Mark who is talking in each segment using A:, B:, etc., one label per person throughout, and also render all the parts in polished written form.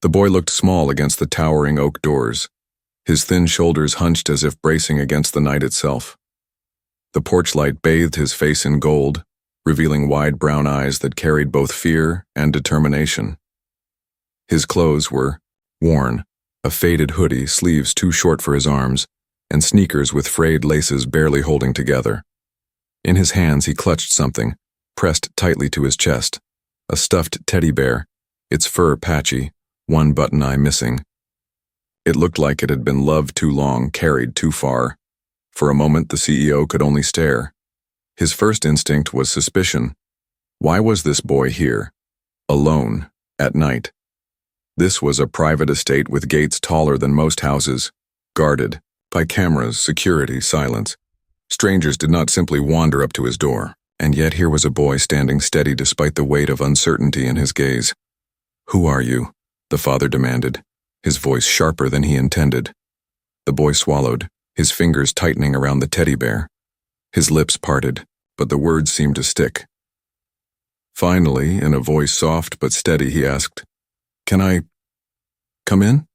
A: The boy looked small against the towering oak doors, his thin shoulders hunched as if bracing against the night itself. The porch light bathed his face in gold, revealing wide brown eyes that carried both fear and determination. His clothes were worn, a faded hoodie, sleeves too short for his arms, and sneakers with frayed laces barely holding together. In his hands he clutched something, pressed tightly to his chest, a stuffed teddy bear, its fur patchy, one button eye missing. It looked like it had been loved too long, carried too far. For a moment the CEO could only stare. His first instinct was suspicion. Why was this boy here? Alone, at night. This was a private estate with gates taller than most houses, guarded by cameras, security, silence. Strangers did not simply wander up to his door, and yet here was a boy standing steady despite the weight of uncertainty in his gaze. "Who are you?" the father demanded, his voice sharper than he intended. The boy swallowed, his fingers tightening around the teddy bear. His lips parted, but the words seemed to stick. Finally, in a voice soft but steady, he asked, "Can I come in?"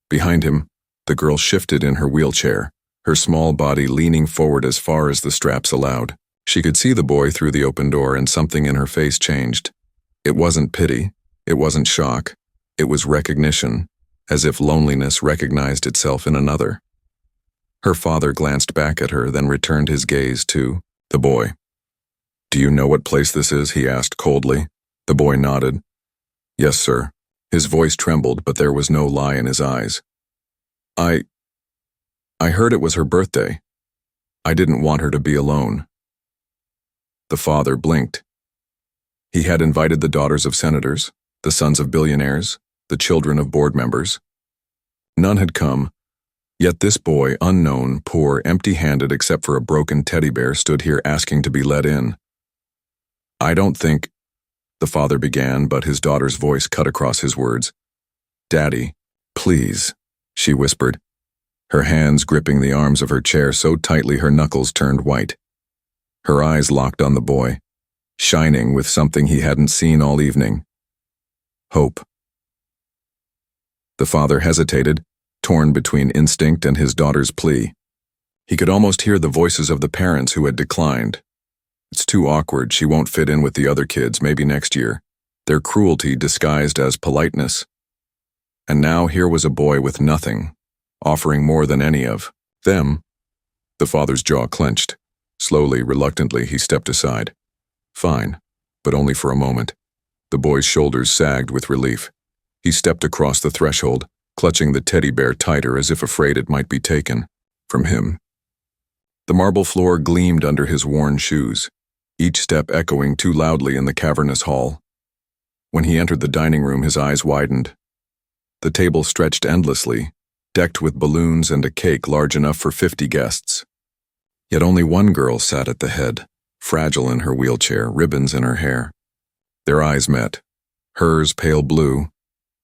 A: Behind him, the girl shifted in her wheelchair, her small body leaning forward as far as the straps allowed. She could see the boy through the open door, and something in her face changed. It wasn't pity, it wasn't shock, it was recognition, as if loneliness recognized itself in another. Her father glanced back at her, then returned his gaze to the boy. "Do you know what place this is?" he asked coldly. The boy nodded. "Yes, sir." His voice trembled, but there was no lie in his eyes. I heard it was her birthday. I didn't want her to be alone." The father blinked. He had invited the daughters of senators, the sons of billionaires, the children of board members. None had come, yet this boy, unknown, poor, empty-handed except for a broken teddy bear, stood here asking to be let in. "I don't think," the father began, but his daughter's voice cut across his words. "Daddy, please," she whispered, her hands gripping the arms of her chair so tightly her knuckles turned white. Her eyes locked on the boy, shining with something he hadn't seen all evening. Hope. The father hesitated, torn between instinct and his daughter's plea. He could almost hear the voices of the parents who had declined. "It's too awkward, she won't fit in with the other kids, maybe next year." Their cruelty disguised as politeness. And now here was a boy with nothing, offering more than any of them. The father's jaw clenched. Slowly, reluctantly, he stepped aside. "Fine, but only for a moment." The boy's shoulders sagged with relief. He stepped across the threshold, clutching the teddy bear tighter as if afraid it might be taken from him. The marble floor gleamed under his worn shoes, each step echoing too loudly in the cavernous hall. When he entered the dining room, his eyes widened. The table stretched endlessly, decked with balloons and a cake large enough for 50 guests. Yet only one girl sat at the head, fragile in her wheelchair, ribbons in her hair. Their eyes met, hers pale blue,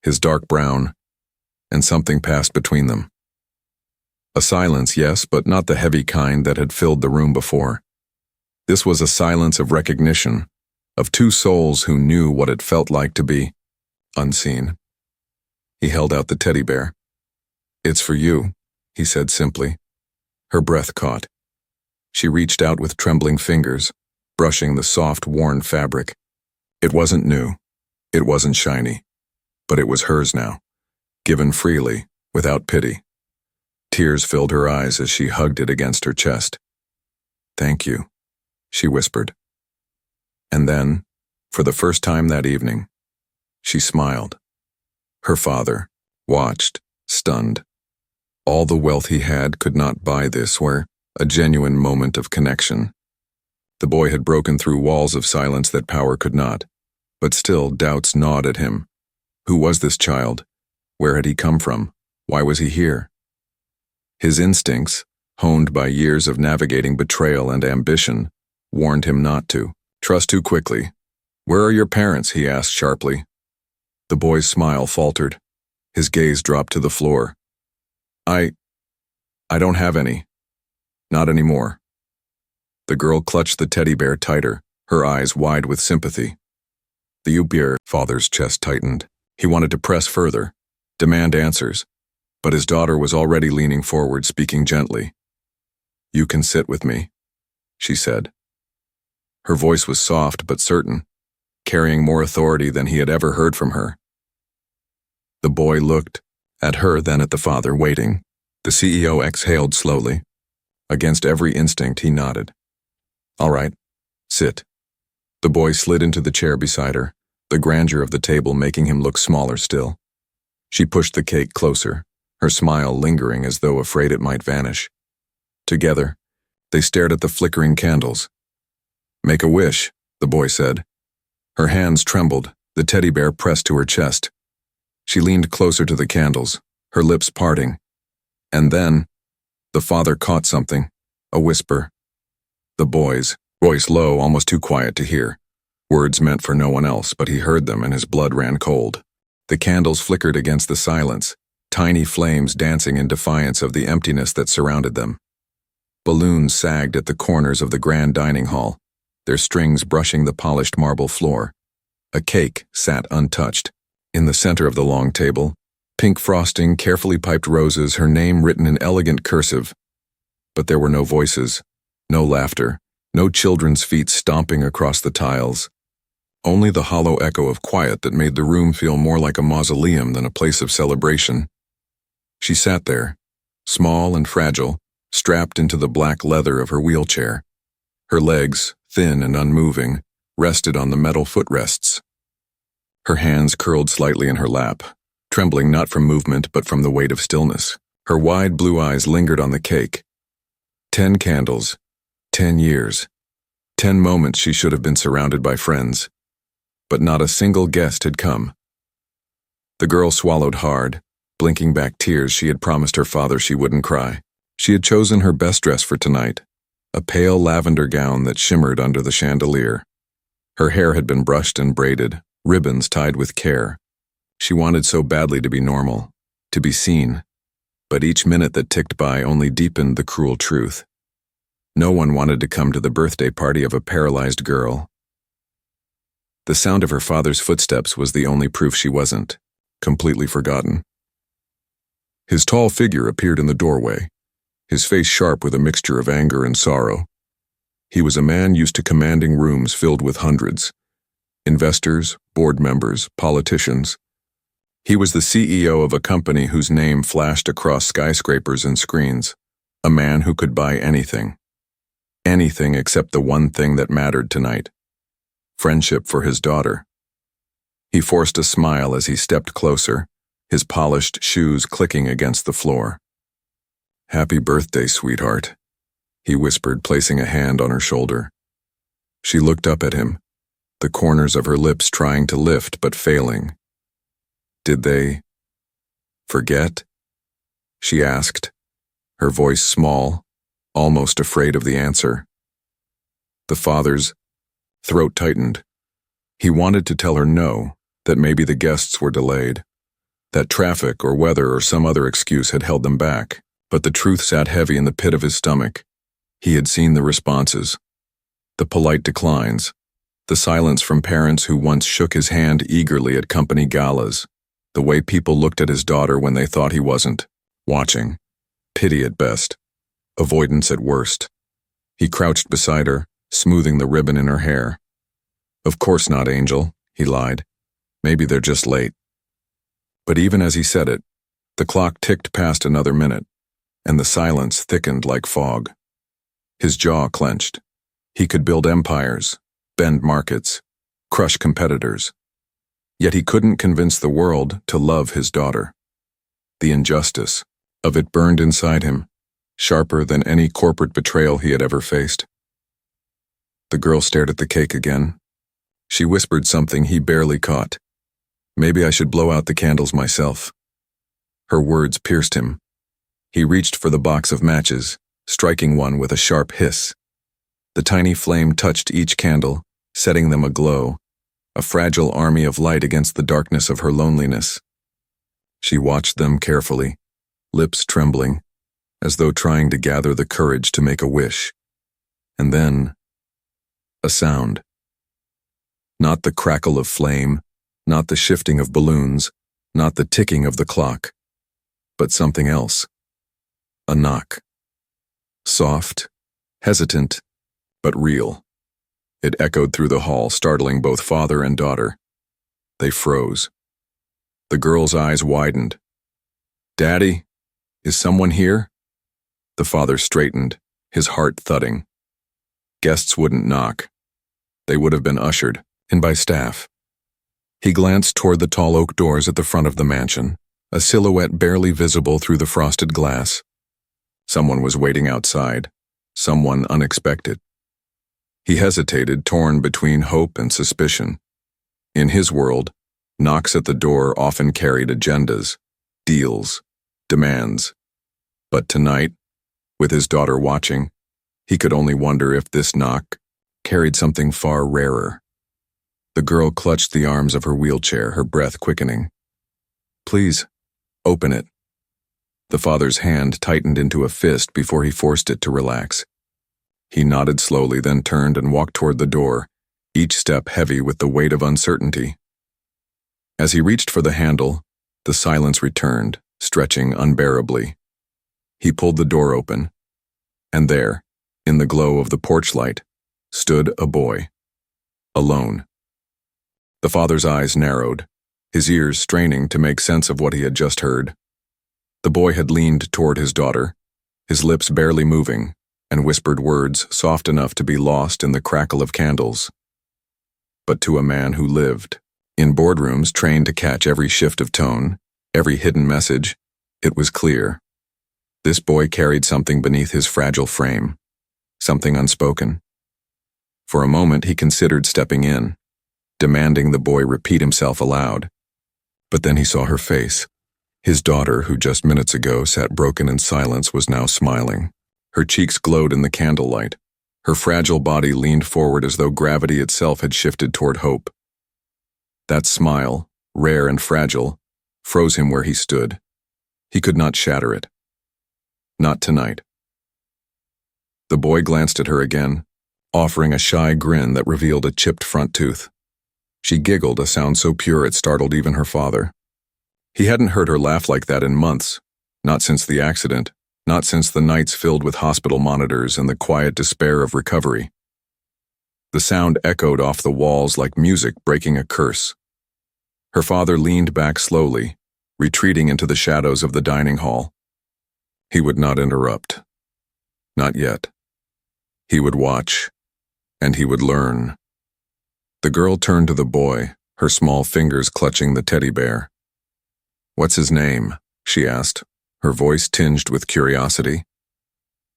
A: his dark brown, and something passed between them. A silence, yes, but not the heavy kind that had filled the room before. This was a silence of recognition, of two souls who knew what it felt like to be unseen. He held out the teddy bear. "It's for you," he said simply. Her breath caught. She reached out with trembling fingers, brushing the soft, worn fabric. It wasn't new. It wasn't shiny. But it was hers now, given freely, without pity. Tears filled her eyes as she hugged it against her chest. "Thank you," she whispered. And then, for the first time that evening, she smiled. Her father watched, stunned. All the wealth he had could not buy this, where a genuine moment of connection. The boy had broken through walls of silence that power could not, but still doubts gnawed at him. Who was this child? Where had he come from? Why was he here? His instincts, honed by years of navigating betrayal and ambition, warned him not to trust too quickly. "Where are your parents?" he asked sharply. The boy's smile faltered. His gaze dropped to the floor. I don't have any. Not anymore." The girl clutched the teddy bear tighter, her eyes wide with sympathy. The father's chest tightened. He wanted to press further, demand answers, but his daughter was already leaning forward, speaking gently. "You can sit with me," she said. Her voice was soft but certain, carrying more authority than he had ever heard from her. The boy looked at her, then at the father, waiting. The CEO exhaled slowly. Against every instinct, he nodded. "All right, sit." The boy slid into the chair beside her, the grandeur of the table making him look smaller still. She pushed the cake closer, her smile lingering as though afraid it might vanish. Together, they stared at the flickering candles. "Make a wish," the boy said. Her hands trembled, the teddy bear pressed to her chest. She leaned closer to the candles, her lips parting. And then, the father caught something, a whisper. The boy's voice low, almost too quiet to hear. Words meant for no one else, but he heard them and his blood ran cold. The candles flickered against the silence, tiny flames dancing in defiance of the emptiness that surrounded them. Balloons sagged at the corners of the grand dining hall, their strings brushing the polished marble floor. A cake sat untouched. In the center of the long table, pink frosting, carefully piped roses, her name written in elegant cursive. But there were no voices, no laughter, no children's feet stomping across the tiles. Only the hollow echo of quiet that made the room feel more like a mausoleum than a place of celebration. She sat there, small and fragile, strapped into the black leather of her wheelchair. Her legs, thin and unmoving, rested on the metal footrests. Her hands curled slightly in her lap, trembling not from movement but from the weight of stillness. Her wide blue eyes lingered on the cake. 10 candles, 10 years, 10 moments she should have been surrounded by friends. But not a single guest had come. The girl swallowed hard, blinking back tears she had promised her father she wouldn't cry. She had chosen her best dress for tonight, a pale lavender gown that shimmered under the chandelier. Her hair had been brushed and braided, ribbons tied with care. She wanted so badly to be normal, to be seen, but each minute that ticked by only deepened the cruel truth. No one wanted to come to the birthday party of a paralyzed girl. The sound of her father's footsteps was the only proof she wasn't completely forgotten. His tall figure appeared in the doorway, his face sharp with a mixture of anger and sorrow. He was a man used to commanding rooms filled with hundreds. Investors, board members, politicians. He was the CEO of a company whose name flashed across skyscrapers and screens. A man who could buy anything. Anything except the one thing that mattered tonight. Friendship for his daughter. He forced a smile as he stepped closer, his polished shoes clicking against the floor. "Happy birthday, sweetheart," he whispered, placing a hand on her shoulder. She looked up at him, the corners of her lips trying to lift but failing. "Did they forget?" she asked, her voice small, almost afraid of the answer. The father's throat tightened. He wanted to tell her no, that maybe the guests were delayed, that traffic or weather or some other excuse had held them back, but the truth sat heavy in the pit of his stomach. He had seen the responses, the polite declines, the silence from parents who once shook his hand eagerly at company galas, the way people looked at his daughter when they thought he wasn't watching, pity at best, avoidance at worst. He crouched beside her, smoothing the ribbon in her hair. "Of course not, Angel," he lied. "Maybe they're just late." But even as he said it, the clock ticked past another minute, and the silence thickened like fog. His jaw clenched. He could build empires, bend markets, crush competitors. Yet he couldn't convince the world to love his daughter. The injustice of it burned inside him, sharper than any corporate betrayal he had ever faced. The girl stared at the cake again. She whispered something he barely caught. "Maybe I should blow out the candles myself." Her words pierced him. He reached for the box of matches, striking one with a sharp hiss. The tiny flame touched each candle, setting them aglow, a fragile army of light against the darkness of her loneliness. She watched them carefully, lips trembling, as though trying to gather the courage to make a wish. And then, a sound. Not the crackle of flame, Not the shifting of balloons, not the ticking of the clock, but something else. A knock. Soft, hesitant, but real. It echoed through the hall, startling both father and daughter. They froze. The girl's eyes widened. "Daddy, is someone here?" The father straightened, his heart thudding. Guests wouldn't knock. They would have been ushered in by staff. He glanced toward the tall oak doors at the front of the mansion, a silhouette barely visible through the frosted glass. Someone was waiting outside, someone unexpected. He hesitated, torn between hope and suspicion. In his world, knocks at the door often carried agendas, deals, demands. But tonight, with his daughter watching, he could only wonder if this knock carried something far rarer. The girl clutched the arms of her wheelchair, her breath quickening. "Please, open it." The father's hand tightened into a fist before he forced it to relax. He nodded slowly, then turned and walked toward the door, each step heavy with the weight of uncertainty. As he reached for the handle, the silence returned, stretching unbearably. He pulled the door open, and there, in the glow of the porch light, stood a boy. Alone. The father's eyes narrowed, his ears straining to make sense of what he had just heard. The boy had leaned toward his daughter, his lips barely moving, and whispered words soft enough to be lost in the crackle of candles. But to a man who lived in boardrooms trained to catch every shift of tone, every hidden message, it was clear. This boy carried something beneath his fragile frame, something unspoken. For a moment he considered stepping in, demanding the boy repeat himself aloud. But then he saw her face. His daughter, who just minutes ago sat broken in silence, was now smiling. Her cheeks glowed in the candlelight. Her fragile body leaned forward as though gravity itself had shifted toward hope. That smile, rare and fragile, froze him where he stood. He could not shatter it. Not tonight. The boy glanced at her again, offering a shy grin that revealed a chipped front tooth. She giggled, a sound so pure it startled even her father. He hadn't heard her laugh like that in months, not since the accident, not since the nights filled with hospital monitors and the quiet despair of recovery. The sound echoed off the walls like music breaking a curse. Her father leaned back slowly, retreating into the shadows of the dining hall. He would not interrupt. Not yet. He would watch, and he would learn. The girl turned to the boy, her small fingers clutching the teddy bear. "What's his name?" she asked, her voice tinged with curiosity.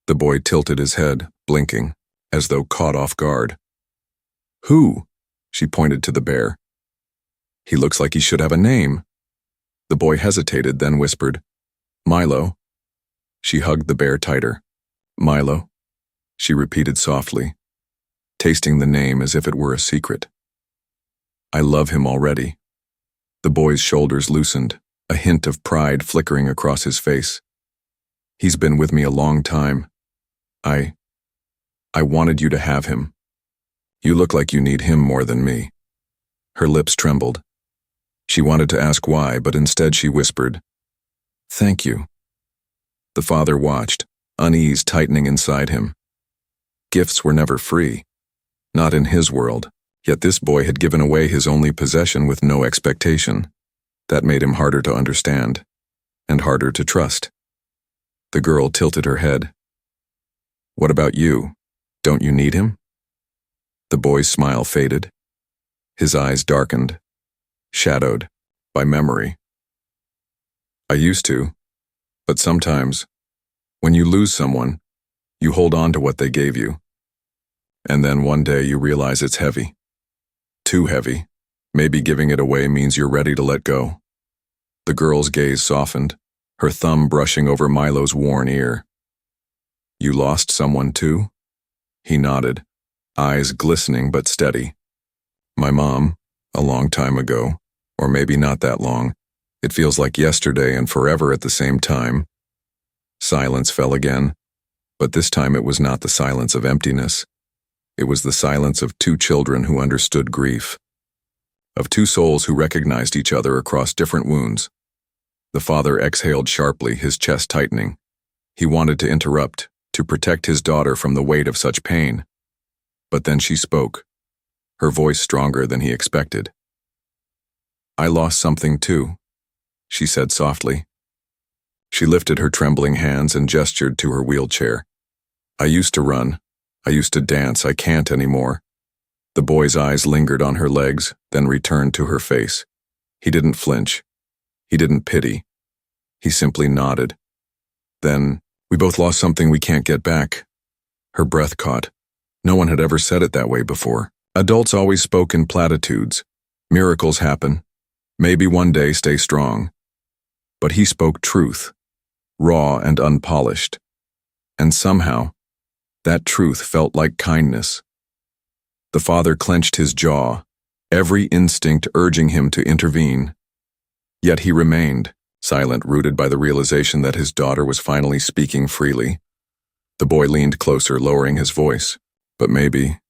A: The boy tilted his head, blinking, as though caught off guard. "Who?" She pointed to the bear. "He looks like he should have a name." The boy hesitated, then whispered, "Milo." She hugged the bear tighter. "Milo," she repeated softly, tasting the name as if it were a secret. "I love him already." The boy's shoulders loosened, a hint of pride flickering across his face. "He's been with me a long time. I wanted you to have him. You look like you need him more than me." Her lips trembled. She wanted to ask why, but instead she whispered, "Thank you." The father watched, unease tightening inside him. Gifts were never free. Not in his world, yet this boy had given away his only possession with no expectation. That made him harder to understand, and harder to trust. The girl tilted her head. "What about you? Don't you need him?" The boy's smile faded. His eyes darkened, shadowed by memory. "I used to, but sometimes, when you lose someone, you hold on to what they gave you. And then one day you realize it's heavy. Too heavy. Maybe giving it away means you're ready to let go." The girl's gaze softened, her thumb brushing over Milo's worn ear. "You lost someone too?" He nodded, eyes glistening but steady. "My mom, a long time ago, or maybe not that long. It feels like yesterday and forever at the same time." Silence fell again, but this time it was not the silence of emptiness. It was the silence of two children who understood grief. of two souls who recognized each other across different wounds. The father exhaled sharply, his chest tightening. He wanted to interrupt, to protect his daughter from the weight of such pain. But then she spoke, her voice stronger than he expected. "I lost something too," she said softly. She lifted her trembling hands and gestured to her wheelchair. "I used to run. I used to dance. I can't anymore." The boy's eyes lingered on her legs, then returned to her face. He didn't flinch. He didn't pity. He simply nodded. "Then, we both lost something we can't get back." Her breath caught. No one had ever said it that way before. Adults always spoke in platitudes. Miracles happen. Maybe one day stay strong. But he spoke truth, raw and unpolished. And somehow, that truth felt like kindness. The father clenched his jaw, every instinct urging him to intervene. Yet he remained, silent, rooted by the realization that his daughter was finally speaking freely. The boy leaned closer, lowering his voice. "But maybe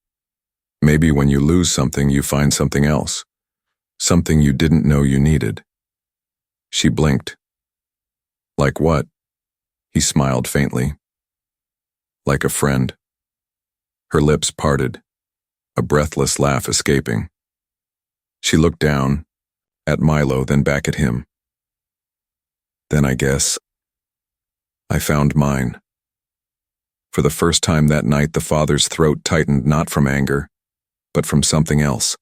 A: when you lose something, you find something else. Something you didn't know you needed." She blinked. "Like what?" He smiled faintly. "Like a friend." Her lips parted, a breathless laugh escaping. She looked down, at Milo, then back at him. "Then I guess I found mine." For the first time that night, the father's throat tightened, not from anger, but from something else.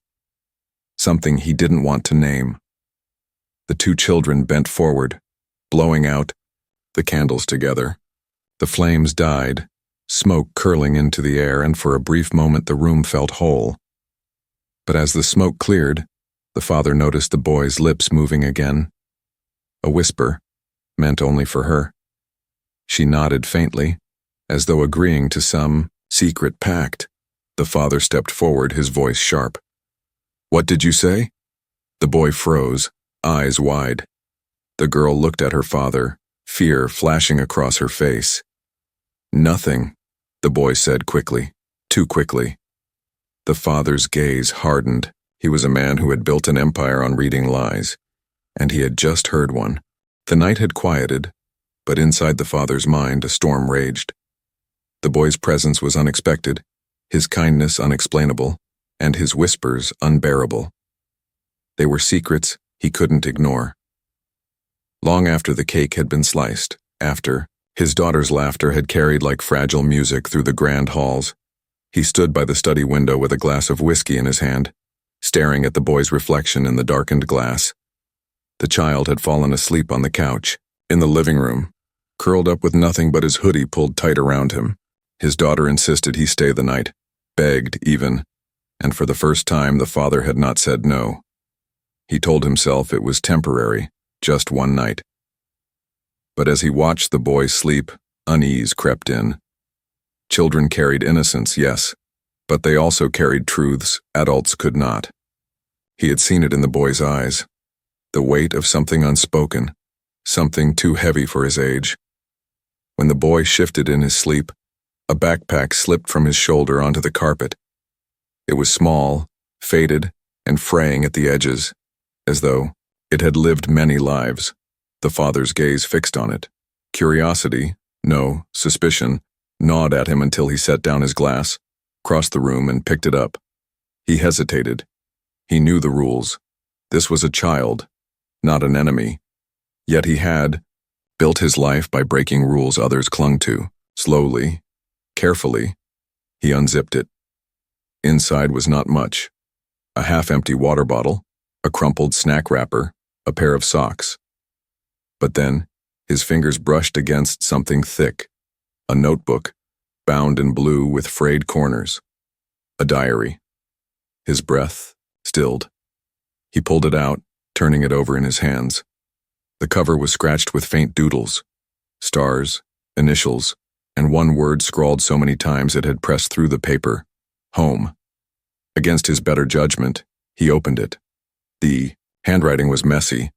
A: Something he didn't want to name. The two children bent forward, blowing out the candles together. The flames died, smoke curling into the air, and for a brief moment the room felt whole. But as the smoke cleared, the father noticed the boy's lips moving again. A whisper, meant only for her. She nodded faintly, as though agreeing to some secret pact. The father stepped forward, his voice sharp. "What did you say?" The boy froze, eyes wide. The girl looked at her father, fear flashing across her face. "Nothing," the boy said quickly, too quickly. The father's gaze hardened. He was a man who had built an empire on reading lies, and he had just heard one. The night had quieted, but inside the father's mind a storm raged. The boy's presence was unexpected, his kindness unexplainable, and his whispers unbearable. They were secrets he couldn't ignore. Long after the cake had been sliced, after his daughter's laughter had carried like fragile music through the grand halls, he stood by the study window with a glass of whiskey in his hand, staring at the boy's reflection in the darkened glass. The child had fallen asleep on the couch, in the living room, curled up with nothing but his hoodie pulled tight around him. His daughter insisted he stay the night, begged even, and for the first time the father had not said no. He told himself it was temporary, just one night. But as he watched the boy sleep, unease crept in. Children carried innocence, yes, but they also carried truths adults could not. He had seen it in the boy's eyes, the weight of something unspoken, something too heavy for his age. When the boy shifted in his sleep, a backpack slipped from his shoulder onto the carpet. It was small, faded, and fraying at the edges, as though it had lived many lives. The father's gaze fixed on it. Curiosity, no, suspicion, gnawed at him until he set down his glass, crossed the room, and picked it up. He hesitated. He knew the rules. This was a child, not an enemy. Yet he had built his life by breaking rules others clung to. Slowly, carefully, he unzipped it. Inside was not much. A half-empty water bottle, a crumpled snack wrapper, a pair of socks. But then, his fingers brushed against something thick, a notebook, bound in blue with frayed corners. A diary. His breath stilled. He pulled it out, turning it over in his hands. The cover was scratched with faint doodles, stars, initials, and one word scrawled so many times it had pressed through the paper: home. Against his better judgment, he opened it. The handwriting was messy,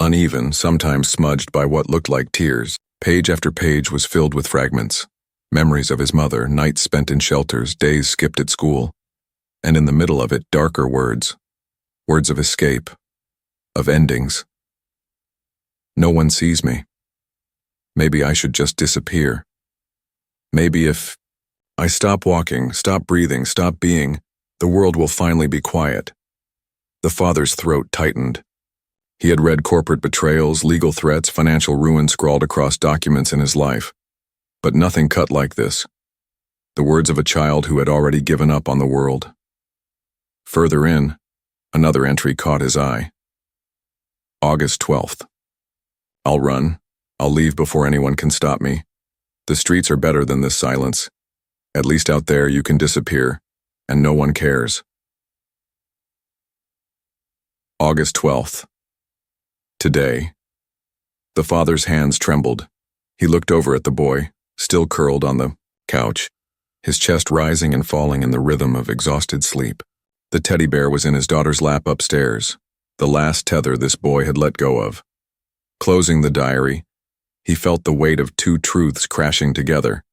A: uneven, sometimes smudged by what looked like tears. Page after page was filled with fragments, memories of his mother, nights spent in shelters, days skipped at school. And in the middle of it, darker words. Words of escape, of endings. No one sees me. Maybe I should just disappear. Maybe if I stop walking, stop breathing, stop being, the world will finally be quiet. The father's throat tightened. He had read corporate betrayals, legal threats, financial ruin scrawled across documents in his life. But nothing cut like this. The words of a child who had already given up on the world. Further in, another entry caught his eye. August 12th. I'll run. I'll leave before anyone can stop me. The streets are better than this silence. At least out there you can disappear, and no one cares. August 12th. Today. The father's hands trembled. He looked over at the boy, still curled on the couch, his chest rising and falling in the rhythm of exhausted sleep. The teddy bear was in his daughter's lap upstairs, the last tether this boy had let go of. Closing the diary, he felt the weight of two truths crashing together.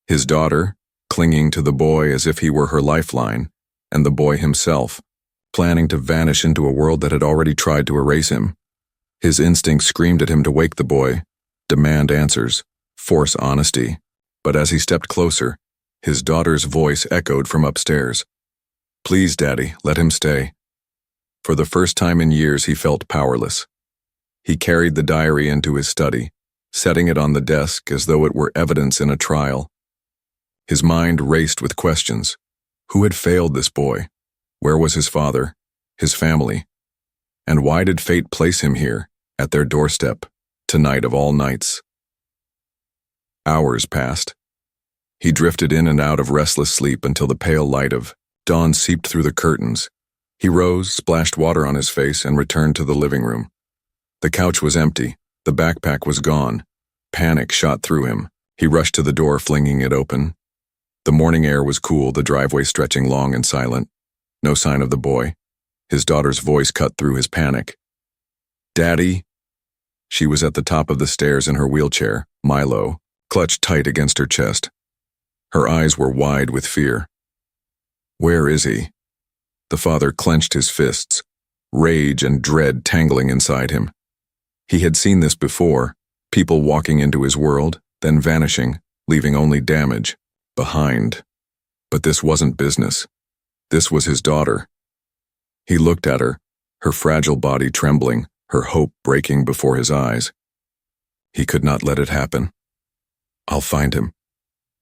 A: His daughter, clinging to the boy as if he were her lifeline, and the boy himself, planning to vanish into a world that had already tried to erase him. His instinct screamed at him to wake the boy, demand answers, force honesty. But as he stepped closer, his daughter's voice echoed from upstairs. "Please, Daddy, let him stay." For the first time in years, he felt powerless. He carried the diary into his study, setting it on the desk as though it were evidence in a trial. His mind raced with questions. Who had failed this boy? Where was his father? His family? And why did fate place him here, at their doorstep, tonight of all nights? Hours passed. He drifted in and out of restless sleep until the pale light of dawn seeped through the curtains. He rose, splashed water on his face, and returned to the living room. The couch was empty. The backpack was gone. Panic shot through him. He rushed to the door, flinging it open. The morning air was cool, the driveway stretching long and silent. No sign of the boy. His daughter's voice cut through his panic. "Daddy?" She was at the top of the stairs in her wheelchair, Milo, clutched tight against her chest. Her eyes were wide with fear. "Where is he?" The father clenched his fists, rage and dread tangling inside him. He had seen this before, people walking into his world, then vanishing, leaving only damage behind. But this wasn't business. This was his daughter. He looked at her, her fragile body trembling, her hope breaking before his eyes. He could not let it happen. "I'll find him,"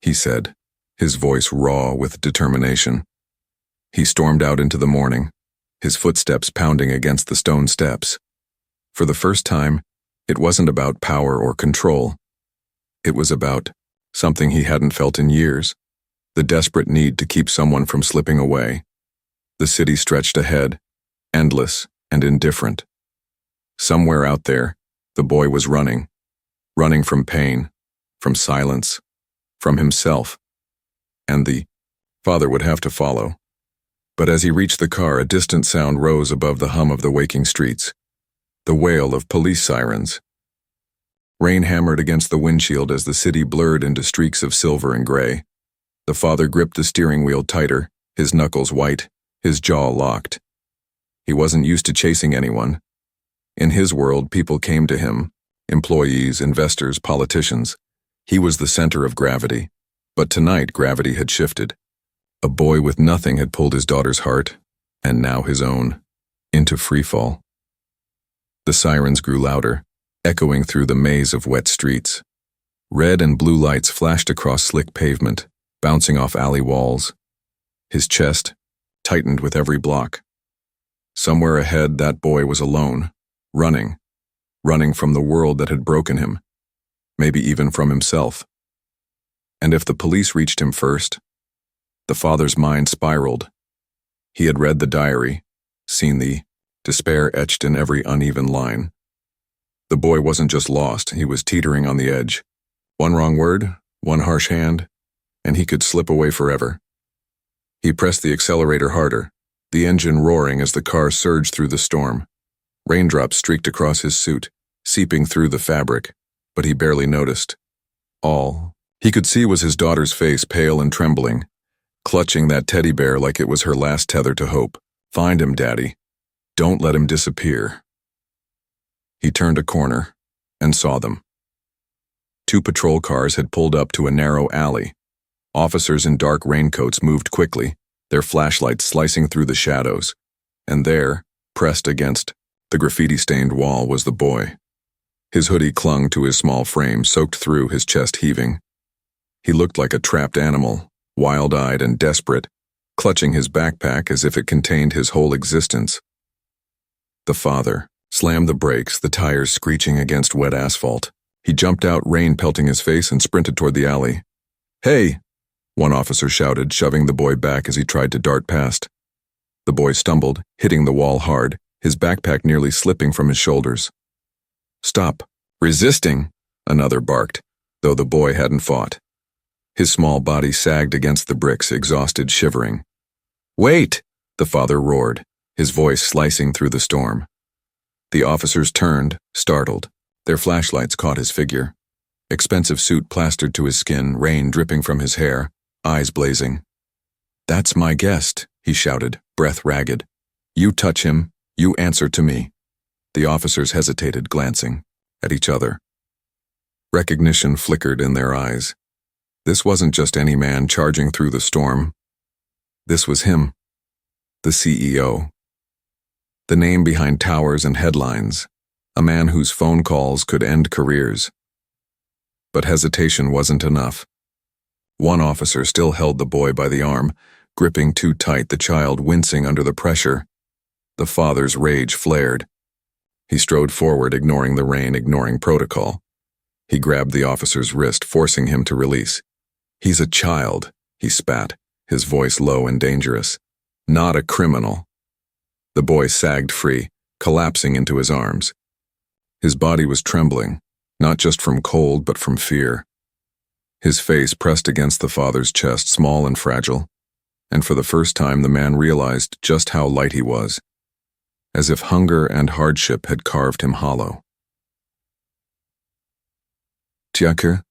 A: he said, his voice raw with determination. He stormed out into the morning, his footsteps pounding against the stone steps. For the first time, it wasn't about power or control. It was about something he hadn't felt in years, the desperate need to keep someone from slipping away. The city stretched ahead, endless and indifferent. Somewhere out there, the boy was running from pain, from silence, from himself, and the father would have to follow. But as he reached the car, a distant sound rose above the hum of the waking streets, the wail of police sirens. Rain hammered against the windshield as the city blurred into streaks of silver and gray. The father gripped the steering wheel tighter, his knuckles white, his jaw locked. He wasn't used to chasing anyone. In his world, people came to him, employees, investors, politicians. He was the center of gravity. But tonight, gravity had shifted. A boy with nothing had pulled his daughter's heart, and now his own, into freefall. The sirens grew louder, echoing through the maze of wet streets. Red and blue lights flashed across slick pavement, bouncing off alley walls. His chest tightened with every block. Somewhere ahead, that boy was alone, running from the world that had broken him, maybe even from himself. And if the police reached him first? The father's mind spiraled. He had read the diary, seen the despair etched in every uneven line. The boy wasn't just lost, he was teetering on the edge. One wrong word, one harsh hand, and he could slip away forever. He pressed the accelerator harder, the engine roaring as the car surged through the storm. Raindrops streaked across his suit, seeping through the fabric, but he barely noticed. All he could see was his daughter's face, pale and trembling, clutching that teddy bear like it was her last tether to hope. "Find him, Daddy," Don't let him disappear. He turned a corner and saw them. 2 patrol cars had pulled up to a narrow alley. Officers in dark raincoats moved quickly, their flashlights slicing through the shadows. And there, pressed against the graffiti-stained wall, was the boy. His hoodie clung to his small frame, soaked through, his chest heaving. He looked like a trapped animal, wild-eyed and desperate, clutching his backpack as if it contained his whole existence. The father slammed the brakes, the tires screeching against wet asphalt. He jumped out, rain pelting his face, and sprinted toward the alley. "Hey!" one officer shouted, shoving the boy back as he tried to dart past. The boy stumbled, hitting the wall hard, his backpack nearly slipping from his shoulders. "Stop! Resisting!" another barked, though the boy hadn't fought. His small body sagged against the bricks, exhausted, shivering. "Wait!" the father roared, his voice slicing through the storm. The officers turned, startled. Their flashlights caught his figure. Expensive suit plastered to his skin, rain dripping from his hair, eyes blazing. "That's my guest," he shouted, breath ragged. "You touch him, you answer to me." The officers hesitated, glancing at each other. Recognition flickered in their eyes. This wasn't just any man charging through the storm. This was him, the CEO. The name behind towers and headlines, a man whose phone calls could end careers. But hesitation wasn't enough. One officer still held the boy by the arm, gripping too tight, the child wincing under the pressure. The father's rage flared. He strode forward, ignoring the rain, ignoring protocol. He grabbed the officer's wrist, forcing him to release. "He's a child," he spat, his voice low and dangerous. "Not a criminal." The boy sagged free, collapsing into his arms. His body was trembling, not just from cold but from fear. His face pressed against the father's chest, small and fragile, and for the first time the man realized just how light he was, as if hunger and hardship had carved him hollow. "Tjaka?"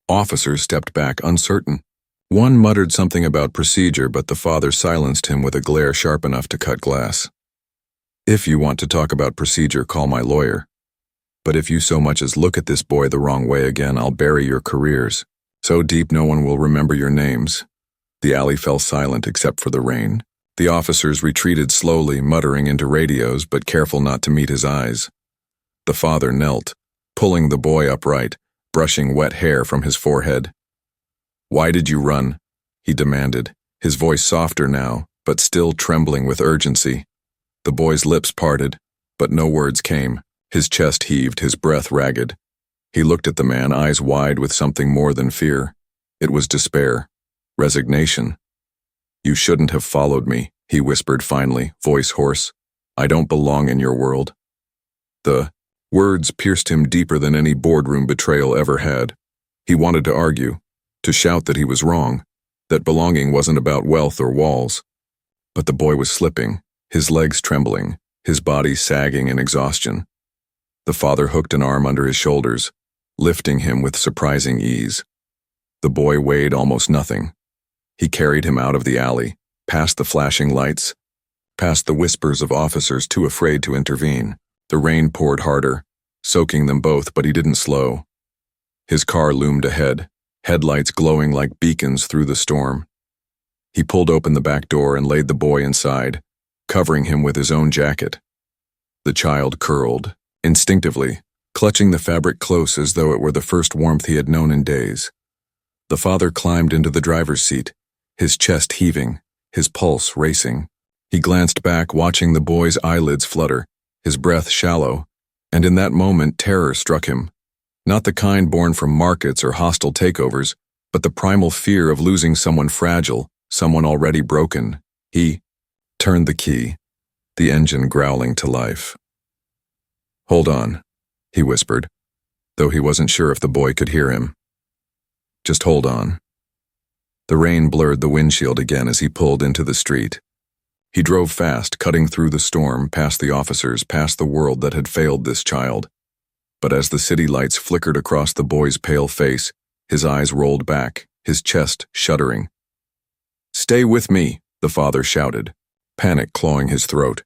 A: Officers stepped back, uncertain. One muttered something about procedure, but the father silenced him with a glare sharp enough to cut glass. "If you want to talk about procedure, call my lawyer. But if you so much as look at this boy the wrong way again, I'll bury your careers. So deep no one will remember your names." The alley fell silent except for the rain. The officers retreated slowly, muttering into radios, but careful not to meet his eyes. The father knelt, pulling the boy upright, brushing wet hair from his forehead. "Why did you run?" he demanded, his voice softer now, but still trembling with urgency. The boy's lips parted, but no words came. His chest heaved, his breath ragged. He looked at the man, eyes wide with something more than fear. It was despair, resignation. "You shouldn't have followed me," he whispered finally, voice hoarse. "I don't belong in your world." The words pierced him deeper than any boardroom betrayal ever had. He wanted to argue, to shout that he was wrong, that belonging wasn't about wealth or walls. But the boy was slipping, his legs trembling, his body sagging in exhaustion. The father hooked an arm under his shoulders, lifting him with surprising ease. The boy weighed almost nothing. He carried him out of the alley, past the flashing lights, past the whispers of officers too afraid to intervene. The rain poured harder, soaking them both, but he didn't slow. His car loomed ahead, headlights glowing like beacons through the storm. He pulled open the back door and laid the boy inside, covering him with his own jacket. The child curled, instinctively, clutching the fabric close as though it were the first warmth he had known in days. The father climbed into the driver's seat, his chest heaving, his pulse racing. He glanced back, watching the boy's eyelids flutter, his breath shallow, and in that moment terror struck him. Not the kind born from markets or hostile takeovers, but the primal fear of losing someone fragile, someone already broken. He turned the key, the engine growling to life. "Hold on," he whispered, though he wasn't sure if the boy could hear him. "Just hold on." The rain blurred the windshield again as he pulled into the street. He drove fast, cutting through the storm, past the officers, past the world that had failed this child. But as the city lights flickered across the boy's pale face, his eyes rolled back, his chest shuddering. "Stay with me," the father shouted, panic clawing his throat.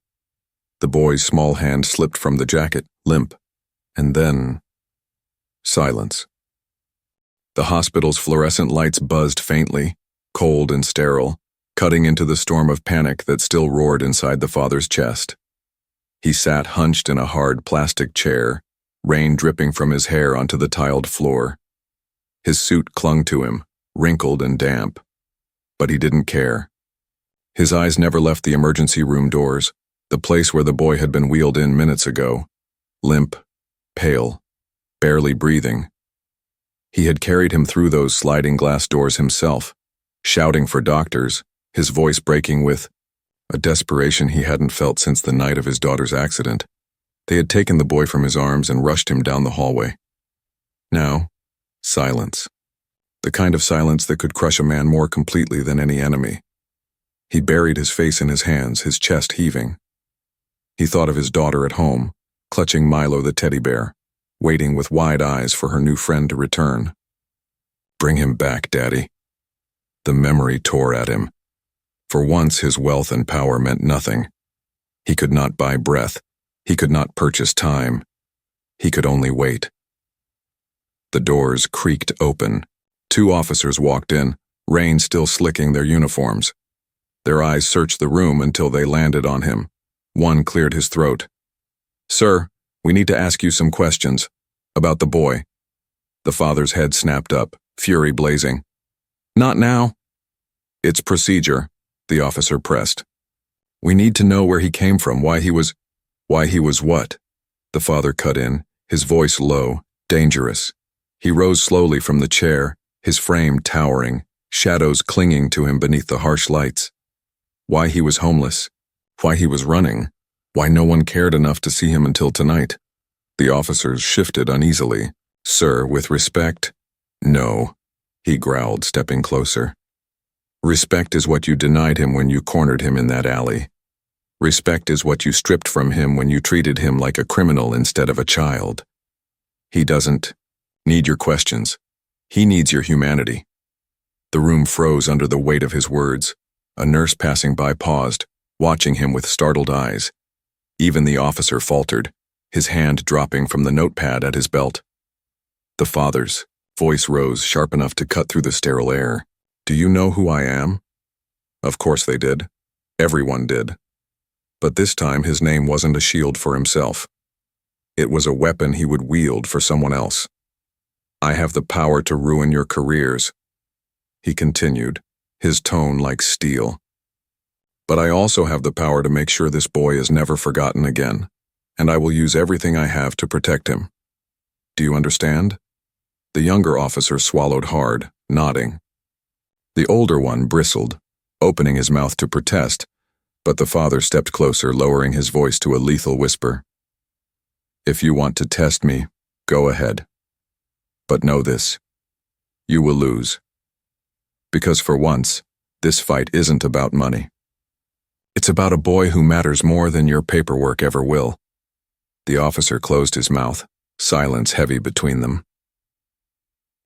A: The boy's small hand slipped from the jacket, limp, and then silence. The hospital's fluorescent lights buzzed faintly, cold and sterile, cutting into the storm of panic that still roared inside the father's chest. He sat hunched in a hard plastic chair, rain dripping from his hair onto the tiled floor. His suit clung to him, wrinkled and damp, but he didn't care. His eyes never left the emergency room doors, the place where the boy had been wheeled in minutes ago, limp, pale, barely breathing. He had carried him through those sliding glass doors himself, shouting for doctors, his voice breaking with a desperation he hadn't felt since the night of his daughter's accident. They had taken the boy from his arms and rushed him down the hallway. Now, silence. The kind of silence that could crush a man more completely than any enemy. He buried his face in his hands, his chest heaving. He thought of his daughter at home, clutching Milo the teddy bear, waiting with wide eyes for her new friend to return. Bring him back, Daddy. The memory tore at him. For once, his wealth and power meant nothing. He could not buy breath. He could not purchase time. He could only wait. The doors creaked open. 2 officers walked in, rain still slicking their uniforms. Their eyes searched the room until they landed on him. One cleared his throat. "Sir, we need to ask you some questions. About the boy." The father's head snapped up, fury blazing. "Not now." "It's procedure," the officer pressed. "We need to know where he came from, why he was what?" The father cut in, his voice low, dangerous. He rose slowly from the chair, his frame towering, shadows clinging to him beneath the harsh lights. Why he was homeless, why he was running, why no one cared enough to see him until tonight. The officers shifted uneasily. "Sir, with respect." "No," he growled, stepping closer. "Respect is what you denied him when you cornered him in that alley. Respect is what you stripped from him when you treated him like a criminal instead of a child. He doesn't need your questions. He needs your humanity." The room froze under the weight of his words. A nurse passing by paused, watching him with startled eyes. Even the officer faltered, his hand dropping from the notepad at his belt. The father's voice rose sharp enough to cut through the sterile air. "Do you know who I am?" Of course they did. Everyone did. But this time his name wasn't a shield for himself. It was a weapon he would wield for someone else. "I have the power to ruin your careers," he continued, his tone like steel. "But I also have the power to make sure this boy is never forgotten again, and I will use everything I have to protect him. Do you understand?" The younger officer swallowed hard, nodding. The older one bristled, opening his mouth to protest, but the father stepped closer, lowering his voice to a lethal whisper. "If you want to test me, go ahead. But know this, you will lose. Because for once, this fight isn't about money. It's about a boy who matters more than your paperwork ever will." The officer closed his mouth, silence heavy between them.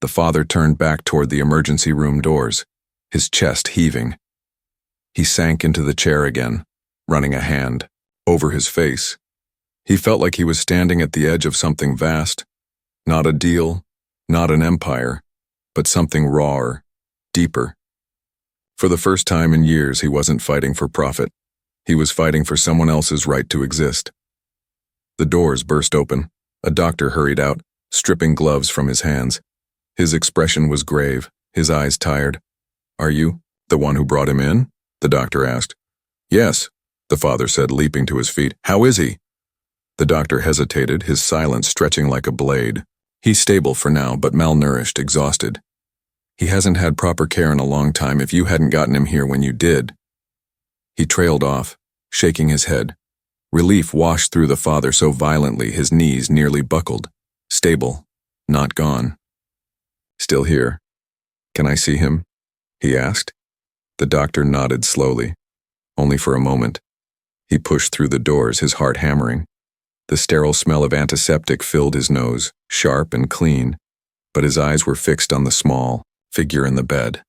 A: The father turned back toward the emergency room doors, his chest heaving. He sank into the chair again, running a hand over his face. He felt like he was standing at the edge of something vast, not a deal, not an empire, but something rawer, deeper. For the first time in years, he wasn't fighting for profit. He was fighting for someone else's right to exist. The doors burst open. A doctor hurried out, stripping gloves from his hands. His expression was grave, his eyes tired. "Are you the one who brought him in?" the doctor asked. "Yes," the father said, leaping to his feet. "How is he?" The doctor hesitated, his silence stretching like a blade. "He's stable for now, but malnourished, exhausted. He hasn't had proper care in a long time if you hadn't gotten him here when you did." He trailed off, shaking his head. Relief washed through the father so violently his knees nearly buckled. Stable, not gone. "Still here. Can I see him?" he asked. The doctor nodded slowly, only for a moment. He pushed through the doors, his heart hammering. The sterile smell of antiseptic filled his nose, sharp and clean, but his eyes were fixed on the small figure in the bed.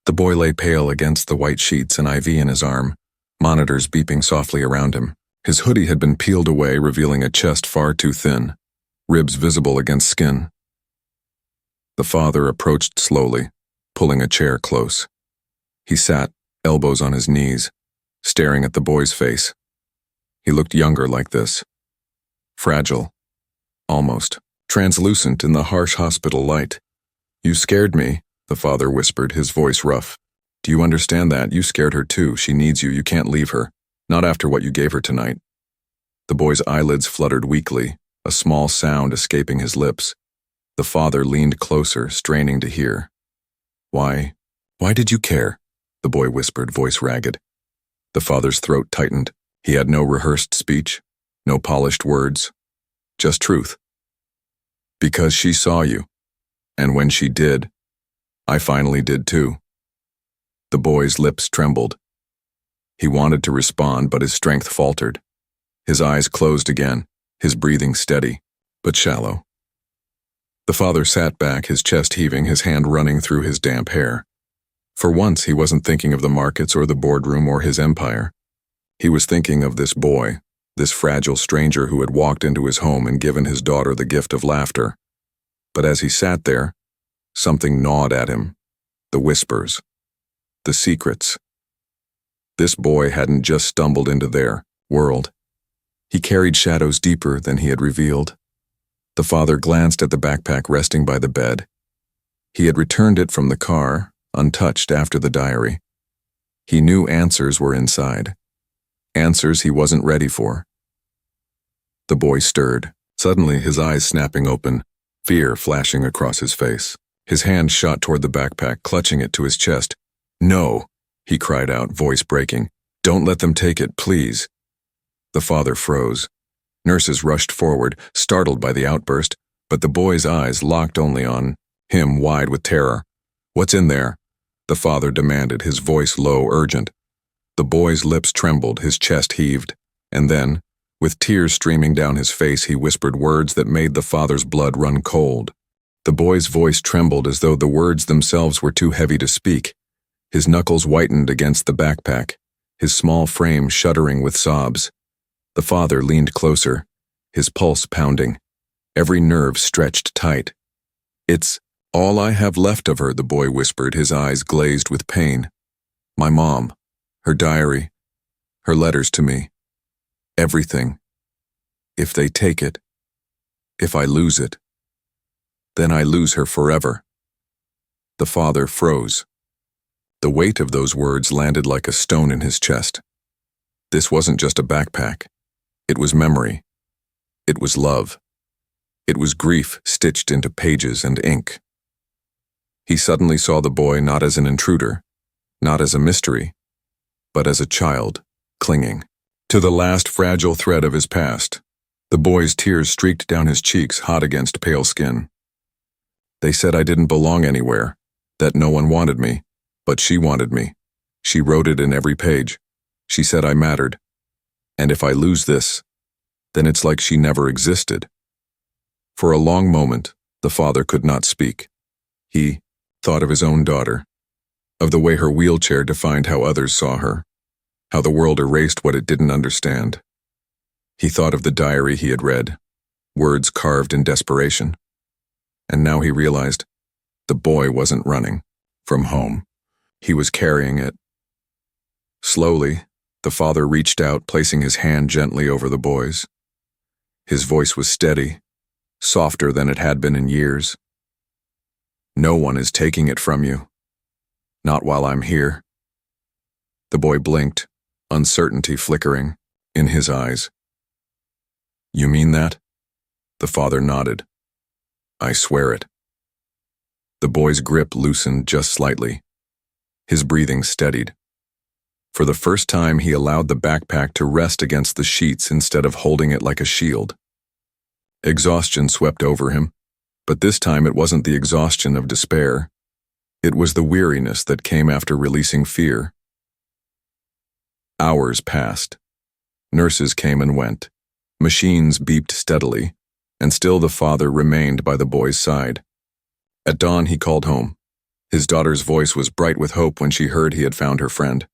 A: The boy lay pale against the white sheets, an IV in his arm, monitors beeping softly around him. His hoodie had been peeled away, revealing a chest far too thin, ribs visible against skin. The father approached slowly, pulling a chair close. He sat, elbows on his knees, staring at the boy's face. He looked younger like this. Fragile. Almost. Translucent in the harsh hospital light. "You scared me," the father whispered, his voice rough. "Do you understand that? You scared her too. She needs you. You can't leave her. Not after what you gave her tonight." The boy's eyelids fluttered weakly, a small sound escaping his lips. The father leaned closer, straining to hear. Why did you care?" the boy whispered, voice ragged. The father's throat tightened. He had no rehearsed speech, no polished words, just truth. "Because she saw you. And when she did, I finally did too." The boy's lips trembled. He wanted to respond, but his strength faltered. His eyes closed again, his breathing steady, but shallow. The father sat back, his chest heaving, his hand running through his damp hair. For once, he wasn't thinking of the markets or the boardroom or his empire. He was thinking of this boy, this fragile stranger who had walked into his home and given his daughter the gift of laughter. But as he sat there, something gnawed at him. The whispers. The secrets. This boy hadn't just stumbled into their world. He carried shadows deeper than he had revealed. The father glanced at the backpack resting by the bed. He had returned it from the car, untouched after the diary. He knew answers were inside. Answers he wasn't ready for. The boy stirred, suddenly his eyes snapping open, fear flashing across his face. His hand shot toward the backpack, clutching it to his chest. "No," he cried out, voice breaking. "Don't let them take it, please." The father froze. Nurses rushed forward, startled by the outburst, but the boy's eyes locked only on him, wide with terror. "What's in there?" the father demanded, his voice low, urgent. The boy's lips trembled, his chest heaved, and then, with tears streaming down his face, he whispered words that made the father's blood run cold. The boy's voice trembled as though the words themselves were too heavy to speak. His knuckles whitened against the backpack, his small frame shuddering with sobs. The father leaned closer, his pulse pounding, every nerve stretched tight. "It's all I have left of her," the boy whispered, his eyes glazed with pain. "My mom, her diary, her letters to me. Everything. If they take it, if I lose it, then I lose her forever." The father froze. The weight of those words landed like a stone in his chest. This wasn't just a backpack. It was memory. It was love. It was grief stitched into pages and ink. He suddenly saw the boy not as an intruder, not as a mystery, but as a child, clinging to the last fragile thread of his past. The boy's tears streaked down his cheeks, hot against pale skin. "They said I didn't belong anywhere, that no one wanted me, but she wanted me. She wrote it in every page. She said I mattered. And if I lose this, then it's like she never existed." For a long moment, the father could not speak. He thought of his own daughter, of the way her wheelchair defined how others saw her, how the world erased what it didn't understand. He thought of the diary he had read, words carved in desperation. And now he realized the boy wasn't running from home. He was carrying it. Slowly, the father reached out, placing his hand gently over the boy's. His voice was steady, softer than it had been in years. "No one is taking it from you. Not while I'm here." The boy blinked, uncertainty flickering in his eyes. "You mean that?" The father nodded. "I swear it." The boy's grip loosened just slightly. His breathing steadied. For the first time, he allowed the backpack to rest against the sheets instead of holding it like a shield. Exhaustion swept over him, but this time it wasn't the exhaustion of despair. It was the weariness that came after releasing fear. Hours passed. Nurses came and went. Machines beeped steadily, and still the father remained by the boy's side. At dawn, he called home. His daughter's voice was bright with hope when she heard he had found her friend.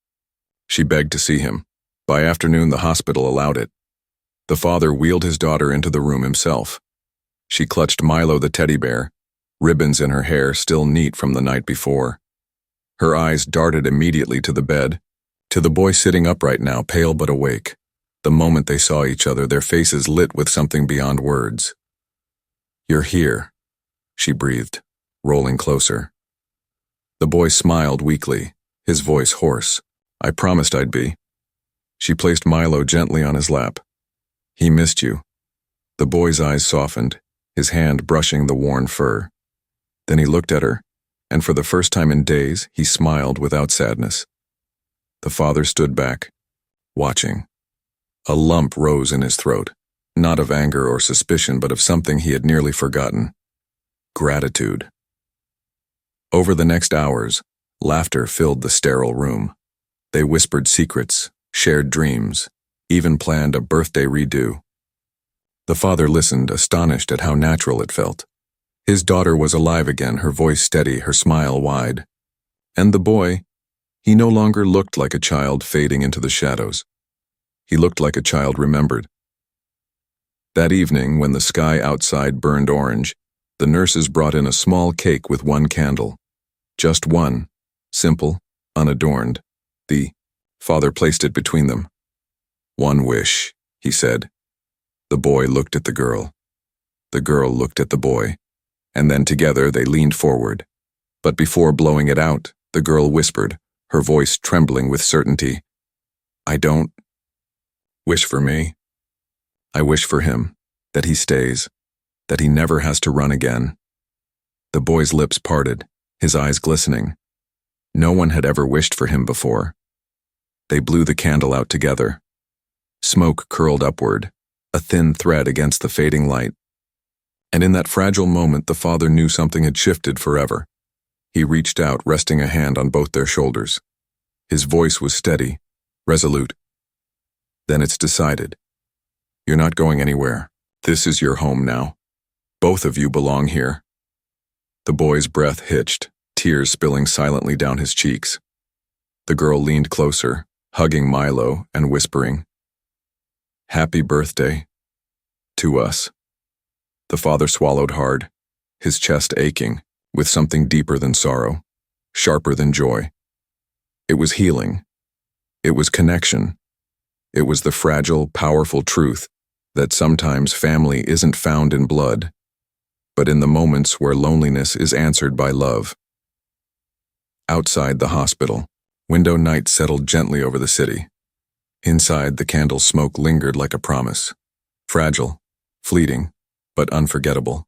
A: She begged to see him. By afternoon, the hospital allowed it. The father wheeled his daughter into the room himself. She clutched Milo the teddy bear, ribbons in her hair still neat from the night before. Her eyes darted immediately to the bed, to the boy sitting upright now, pale but awake. The moment they saw each other, their faces lit with something beyond words. "You're here," she breathed, rolling closer. The boy smiled weakly, his voice hoarse. "I promised I'd be." She placed Milo gently on his lap. "He missed you." The boy's eyes softened, his hand brushing the worn fur. Then he looked at her, and for the first time in days, he smiled without sadness. The father stood back, watching. A lump rose in his throat, not of anger or suspicion, but of something he had nearly forgotten: gratitude. Over the next hours, laughter filled the sterile room. They whispered secrets, shared dreams, even planned a birthday redo. The father listened, astonished at how natural it felt. His daughter was alive again, her voice steady, her smile wide. And the boy, he no longer looked like a child fading into the shadows. He looked like a child remembered. That evening, when the sky outside burned orange, the nurses brought in a small cake with one candle. Just one, simple, unadorned. The father placed it between them. "One wish," he said. The boy looked at the girl. The girl looked at the boy. And then together they leaned forward. But before blowing it out, the girl whispered, her voice trembling with certainty, "I don't wish for me. I wish for him, that he stays, that he never has to run again." The boy's lips parted, his eyes glistening. No one had ever wished for him before. They blew the candle out together. Smoke curled upward, a thin thread against the fading light. And in that fragile moment, the father knew something had shifted forever. He reached out, resting a hand on both their shoulders. His voice was steady, resolute. "Then it's decided. You're not going anywhere. This is your home now. Both of you belong here." The boy's breath hitched, tears spilling silently down his cheeks. The girl leaned closer, hugging Milo and whispering, "Happy birthday. To us." The father swallowed hard, his chest aching, with something deeper than sorrow, sharper than joy. It was healing. It was connection. It was the fragile, powerful truth that sometimes family isn't found in blood, but in the moments where loneliness is answered by love. Outside the hospital, window night settled gently over the city. Inside, the candle smoke lingered like a promise. Fragile, fleeting, but unforgettable.